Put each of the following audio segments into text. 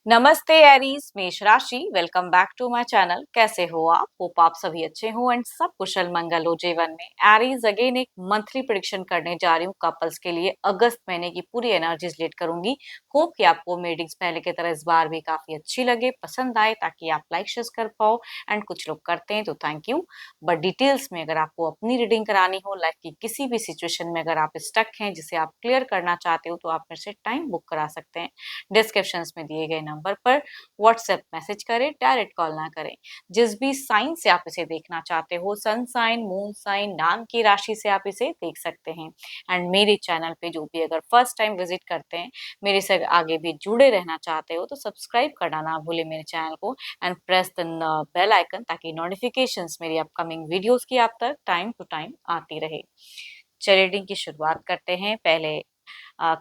नमस्ते एरीज मेष राशि। Welcome back to my channel. कैसे हो आप? होप आप सभी अच्छे हो एंड सब कुशल मंगल हो जीवन में। एरीज अगेन एक मंथली प्रेडिक्शन करने जा रही हूँ कपल्स के लिए। अगस्त महीने की पूरी एनर्जीज लीड करूंगी। होप कि आपको रीडिंग्स पहले की तरह इस बार भी काफी अच्छी लगे, पसंद आए, ताकि आप लाइक शेयर कर पाओ। एंड कुछ लोग करते हैं तो थैंक यू। बट डिटेल्स में अगर आपको अपनी रीडिंग करानी हो, लाइफ की किसी भी सिचुएशन में अगर आप स्टक हैं जिसे आप क्लियर करना चाहते हो, तो आप मेरे से टाइम बुक करा सकते हैं। डिस्क्रिप्शन में दिए गए नंबर पर व्हाट्सएप मैसेज करें, डायरेक्ट कॉल ना करें। जिस भी साइन से आप इसे देखना चाहते हो, सन साइन, मून साइन, नाम की राशि से आप इसे देख सकते हैं। एंड मेरे चैनल पे जो भी अगर फर्स्ट टाइम विजिट करते हैं, मेरे से आगे भी जुड़े रहना चाहते हो, तो सब्सक्राइब करना ना भूले मेरे चैनल को and press the bell icon, ताकि नोटिफिकेशंस मेरी अपकमिंग वीडियोस की आप तक टाइम टू टाइम आती रहे। चलिए रीडिंग की शुरुआत करते हैं। पहले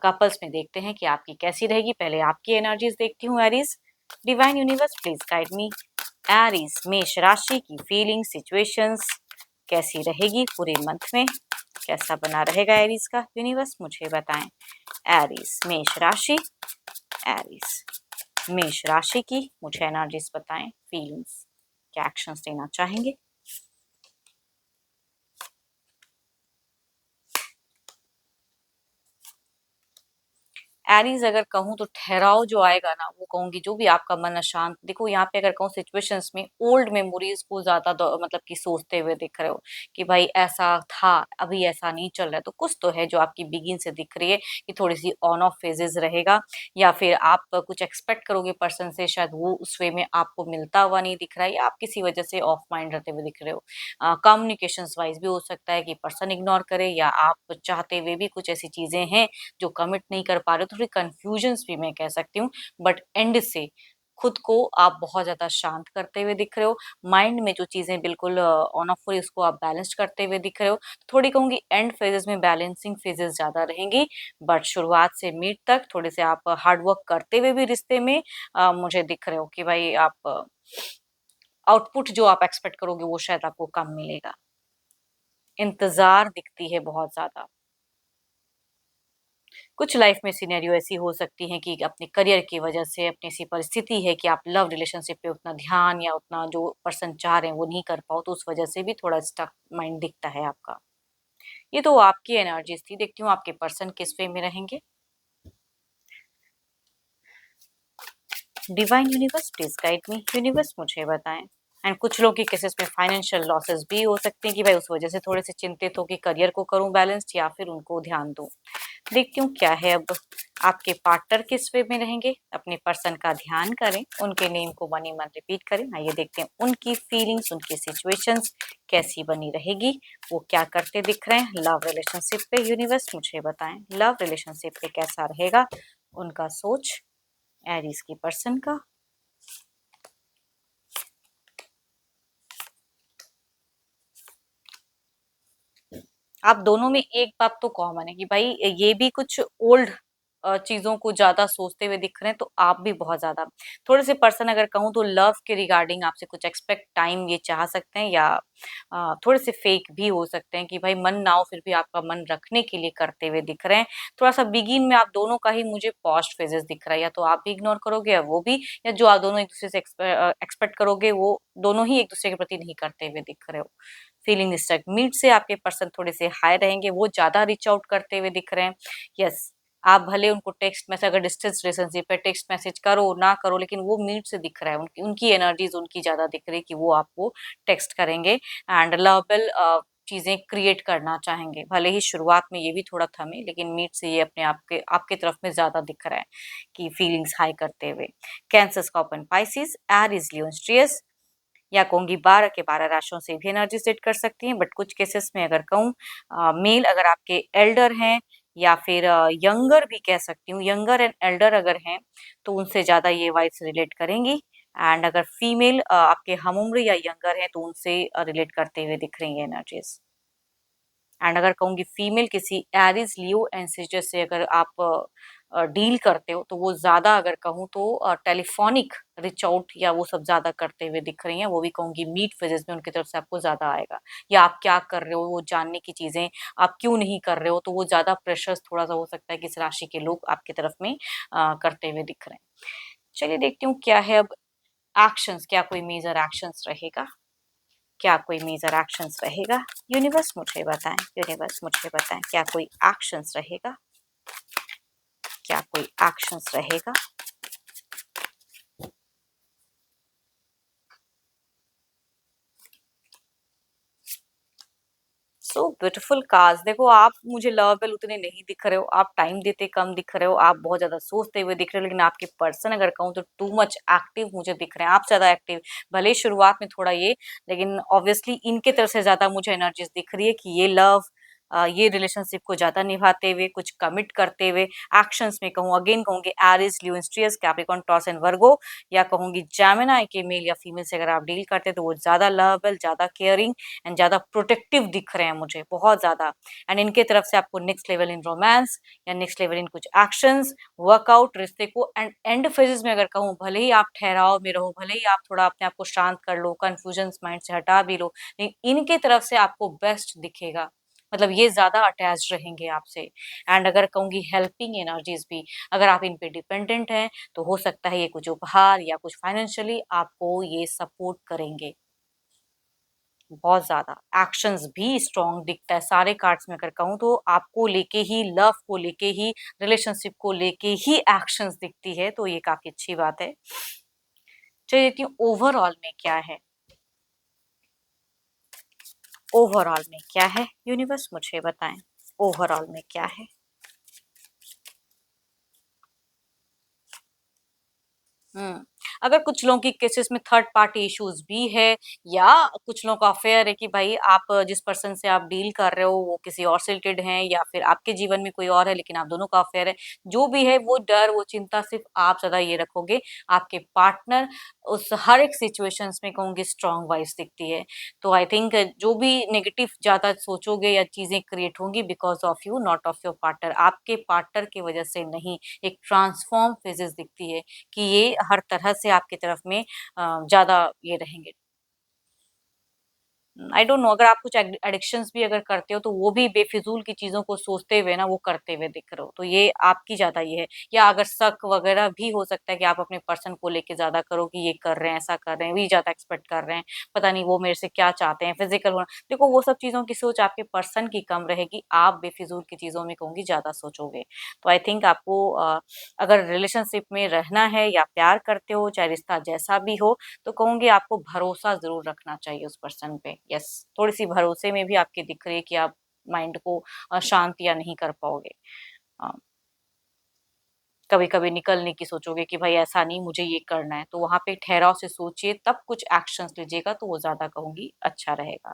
कपल्स में देखते हैं कि आपकी कैसी रहेगी। पहले आपकी एनर्जीज देखती हूँ Aries. Divine universe please guide me. Aries मेष राशि की फीलिंग सिचुएशंस कैसी रहेगी पूरे मंथ में? कैसा बना रहेगा एरीज का? यूनिवर्स मुझे बताएं। एरीज मेष राशि, एरीज मेष राशि की मुझे एनर्जीज बताएं, फीलिंग्स क्या एक्शंस लेना चाहेंगे। एरीज अगर कहूँ तो ठहराव जो आएगा ना, वो कहूंगी जो भी आपका मन अशांत। देखो यहाँ पे अगर कहूँ सिचुएशंस में ओल्ड मेमोरीज को ज्यादा मतलब कि सोचते हुए दिख रहे हो कि भाई ऐसा था, अभी ऐसा नहीं चल रहा है। तो कुछ तो है जो आपकी बिगिन से दिख रही है कि थोड़ी सी ऑन ऑफ फेजेस रहेगा, या फिर आप कुछ एक्सपेक्ट करोगे पर्सन से, शायद वो उस वे में आपको मिलता हुआ नहीं दिख रहा है, या आप किसी वजह से ऑफ माइंड रहते हुए दिख रहे हो। कम्युनिकेशन वाइज भी हो सकता है कि पर्सन इग्नोर करे, या आप चाहते हुए भी कुछ ऐसी चीजें हैं जो कमिट नहीं कर पा रहे हो। थोड़ी कंफ्यूजन्स भी मैं कह सकती हूँ। बट एंड से खुद को आप बहुत ज्यादा शांत करते हुए दिख रहे हो। माइंड में जो चीजें बिल्कुल ऑन ऑफ हुई, उसको आप बैलेंस करते हुए दिख रहे हो। थोड़ी कहूंगी एंड फेजेस में बैलेंसिंग फेजेस ज्यादा रहेंगी। बट शुरुआत से मिड तक थोड़े से आप हार्ड वर्क करते हुए भी रिश्ते में मुझे दिख रहे हो कि भाई आप आउटपुट जो आप एक्सपेक्ट करोगे वो शायद आपको कम मिलेगा। इंतजार दिखती है बहुत ज्यादा। कुछ लाइफ में सिनेरियो ऐसी हो सकती है कि अपने करियर की वजह से, अपनी ऐसी परिस्थिति है कि आप लव रिलेशनशिप पे उतना ध्यान या उतना जो पर्सन चाह रहे हैं वो नहीं कर पाओ, तो उस वजह से भी थोड़ा स्टक माइंड दिखता है आपका। ये तो आपकी एनर्जीज थी। देखती हूँ आपके पर्सन किस वे में रहेंगे। Divine universe please guide me. Universe मुझे बताएं। एंड कुछ लोग की केसेस में फाइनेंशियल लॉसेस भी हो सकते हैं कि भाई उस वजह से थोड़े से चिंतित हो कि करियर को करूं बैलेंस्ड या फिर उनको ध्यान दूं। देखती हूँ क्या है अब। आपके पार्टनर किस वे में रहेंगे। अपने पर्सन का ध्यान करें, उनके नेम को मन ही मन रिपीट करें। आइए देखते हैं उनकी फीलिंग्स, उनकी सिचुएशंस कैसी बनी रहेगी। वो क्या करते दिख रहे हैं लव रिलेशनशिप पे। यूनिवर्स मुझे बताएं लव रिलेशनशिप पे कैसा रहेगा उनका सोच, एरीज की पर्सन का। आप दोनों में एक बात तो कॉमन है कि भाई ये भी कुछ ओल्ड चीजों को ज्यादा सोचते हुए दिख रहे हैं, तो आप भी बहुत ज्यादा। थोड़े से पर्सन अगर कहूँ तो लव के रिगार्डिंग आपसे कुछ एक्सपेक्ट टाइम ये चाह सकते हैं, या थोड़े से फेक भी हो सकते हैं कि भाई मन ना हो फिर भी आपका मन रखने के लिए करते हुए दिख रहे हैं। थोड़ा सा बिगिन में आप दोनों का ही मुझे पॉस्ट फेजेस दिख रहा है, या तो आप भी इग्नोर करोगे या वो भी, या जो आप दोनों एक दूसरे से एक्सपेक्ट करोगे वो दोनों ही एक दूसरे के प्रति नहीं करते हुए दिख रहे हो। फीलिंग स्टक मीट से आपके पर्सन थोड़े से हाई रहेंगे, वो ज्यादा रीच आउट करते हुए दिख रहे हैं। यस, आप भले उनको टेक्स्ट मैसेज, अगर डिस्टेंस रिलेशनशिप है टेक्स्ट मैसेज करो ना करो, लेकिन वो मीट से दिख रहा है। उनकी उनकी एनर्जीज उनकी ज्यादा दिख रही है कि वो आपको टेक्स्ट करेंगे एंड लवेबल चीजें क्रिएट करना चाहेंगे। भले ही शुरुआत में ये भी थोड़ा थमे, लेकिन मीट से ये अपने आपके तरफ में ज्यादा दिख रहा है कि फीलिंग्स हाई करते हुए। कैंसर, स्कॉर्पियन, पाइसिस, एरीज, लियो, स्ट्रियस, या कहूंगी 12 के 12 राशियों से भी एनर्जी सेट कर सकती हैं। बट कुछ केसेस में अगर कहूँ मेल अगर आपके एल्डर हैं, या फिर यंगर भी कह सकती हूँ, यंगर एंड एल्डर अगर हैं, तो उनसे ज्यादा ये वाइब्स रिलेट करेंगी। एंड अगर फीमेल आपके हम उम्र या यंगर हैं, तो उनसे रिलेट करते हुए दिख रही है एनर्जीज। एंड अगर कहूंगी फीमेल किसी एरिस, लियो एंड सिस्टर्स से अगर आप डील करते हो, तो वो ज्यादा अगर कहूँ तो टेलीफोनिक रिच आउट या वो सब ज्यादा करते हुए दिख रही हैं। वो भी कहूंगी मीट फेजेस में उनकी तरफ से आपको ज्यादा आएगा, या आप क्या कर रहे हो वो जानने की चीजें, आप क्यों नहीं कर रहे हो, तो वो ज्यादा प्रेशर्स थोड़ा सा हो सकता है कि इस राशि के लोग आपकी तरफ में करते हुए दिख रहे हैं। चलिए देखती हूँ क्या है अब एक्शंस, क्या कोई मेजर एक्शंस रहेगा, क्या कोई मेजर एक्शंस रहेगा। यूनिवर्स मुझे बताएं, यूनिवर्स मुझे बताएं क्या कोई एक्शंस रहेगा, क्या कोई एक्शंस रहेगा। So beautiful cards. देखो आप मुझे लवेबल उतने नहीं दिख रहे हो, आप टाइम देते कम दिख रहे हो, आप बहुत ज्यादा सोचते हुए दिख रहे हो, लेकिन आपके पर्सन अगर कहूँ तो टू मच एक्टिव मुझे दिख रहे हैं, आप ज्यादा एक्टिव। भले ही शुरुआत में थोड़ा ये, लेकिन ऑब्वियसली इनके तरफ से ज्यादा मुझे एनर्जीज दिख रही है कि ये लव, ये रिलेशनशिप को ज्यादा निभाते हुए, कुछ कमिट करते हुए, एक्शंस में कहूँ, अगेन कहूंगी एरिस, लियो, स्ट्रियस, कैप्रिकॉर्न, टॉरस एंड वर्गो, या कहूंगी जेमिनी के मेल या फीमेल से अगर आप डील करते हैं तो वो ज्यादा लवेबल, ज्यादा केयरिंग एंड ज्यादा प्रोटेक्टिव दिख रहे हैं मुझे, बहुत ज्यादा। एंड इनके तरफ से आपको नेक्स्ट लेवल इन रोमांस या नेक्स्ट लेवल इन कुछ एक्शंस, वर्कआउट रिश्ते को एंड एंड फेजेस में अगर कहूँ, भले ही आप ठहराव में रहो, भले ही आप थोड़ा अपने आप को शांत कर लो, कंफ्यूजन माइंड से हटा भी लो, लेकिन इनके तरफ से आपको बेस्ट दिखेगा। मतलब ये ज्यादा अटैच रहेंगे आपसे। एंड अगर कहूंगी हेल्पिंग एनर्जीज भी, अगर आप इन पे डिपेंडेंट हैं तो हो सकता है ये कुछ उपहार या कुछ फाइनेंशियली आपको ये सपोर्ट करेंगे। बहुत ज्यादा एक्शंस भी स्ट्रॉन्ग दिखता है सारे कार्ड्स में अगर कहूँ तो, आपको लेके ही, लव को लेके ही, रिलेशनशिप को लेके ही एक्शंस दिखती है, तो ये काफी अच्छी बात है। चलिए देखती हूँ ओवरऑल में क्या है, ओवरऑल में क्या है, यूनिवर्स मुझे बताएं ओवरऑल में क्या है। हम्म। अगर कुछ लोगों की केसेस में थर्ड पार्टी इश्यूज भी है, या कुछ लोगों का अफेयर है कि भाई आप जिस पर्सन से आप डील कर रहे हो वो किसी और से रिलेटेड है, या फिर आपके जीवन में कोई और है लेकिन आप दोनों का अफेयर है, जो भी है वो डर, वो चिंता सिर्फ आप ज्यादा ये रखोगे, आपके पार्टनर उस हर एक सिचुएशंस में कहूंगी स्ट्रांग वाइज दिखती है। तो आई थिंक जो भी नेगेटिव ज्यादा सोचोगे या चीजें क्रिएट होंगी because of you, not of your partner, आपके पार्टनर की वजह से नहीं। एक ट्रांसफॉर्म फेजेस दिखती है कि ये हर तरह से आपकी तरफ में ज्यादा ये रहेंगे। आई डोंट नो, अगर आप कुछ एडिक्शंस भी अगर करते हो तो वो भी बेफिजूल की चीजों को सोचते हुए ना वो करते हुए दिख रहे हो, तो ये आपकी ज्यादा ये है। या अगर शक वगैरह भी हो सकता है कि आप अपने पर्सन को लेके ज्यादा करो कि ये कर रहे हैं, ऐसा कर रहे हैं, भी ज्यादा एक्सपेक्ट कर रहे हैं, पता नहीं वो मेरे से क्या चाहते हैं, फिजिकल होना, देखो वो सब चीजों की सोच आपके पर्सन की कम रहेगी, आप बेफिजूल की चीजों में कहूंगी ज्यादा सोचोगे। तो आई थिंक आपको अगर रिलेशनशिप में रहना है या प्यार करते हो, चाहे रिश्ता जैसा भी हो, तो कहूंगी आपको भरोसा जरूर रखना चाहिए उस पर्सन पे। यस, थोड़ी सी भरोसे में भी आपकी दिख रही है कि आप माइंड को शांत या नहीं कर पाओगे। कभी कभी निकलने की सोचोगे कि भाई ऐसा नहीं, मुझे ये करना है, तो वहां पे ठहराव से सोचिए, तब कुछ एक्शंस लीजिएगा तो वो ज्यादा कहूंगी अच्छा रहेगा।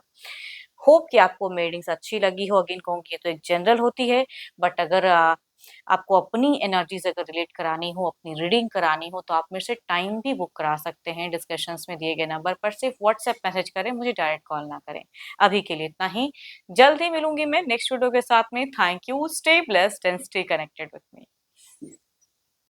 होप कि आपको मेरी रीडिंग्स अच्छी लगी हो। अगेन कहूंगी ये तो एक जनरल होती है, बट अगर आपको अपनी एनर्जीज अगर रिलेट करानी हो, अपनी रीडिंग करानी हो, तो आप मेरे से टाइम भी बुक करा सकते हैं डिस्कशंस में दिए गए नंबर पर। सिर्फ व्हाट्सएप मैसेज करें, मुझे डायरेक्ट कॉल ना करें। अभी के लिए इतना ही, जल्द ही मिलूंगी मैं नेक्स्ट वीडियो के साथ में। Thank you, stay blessed and stay connected with me.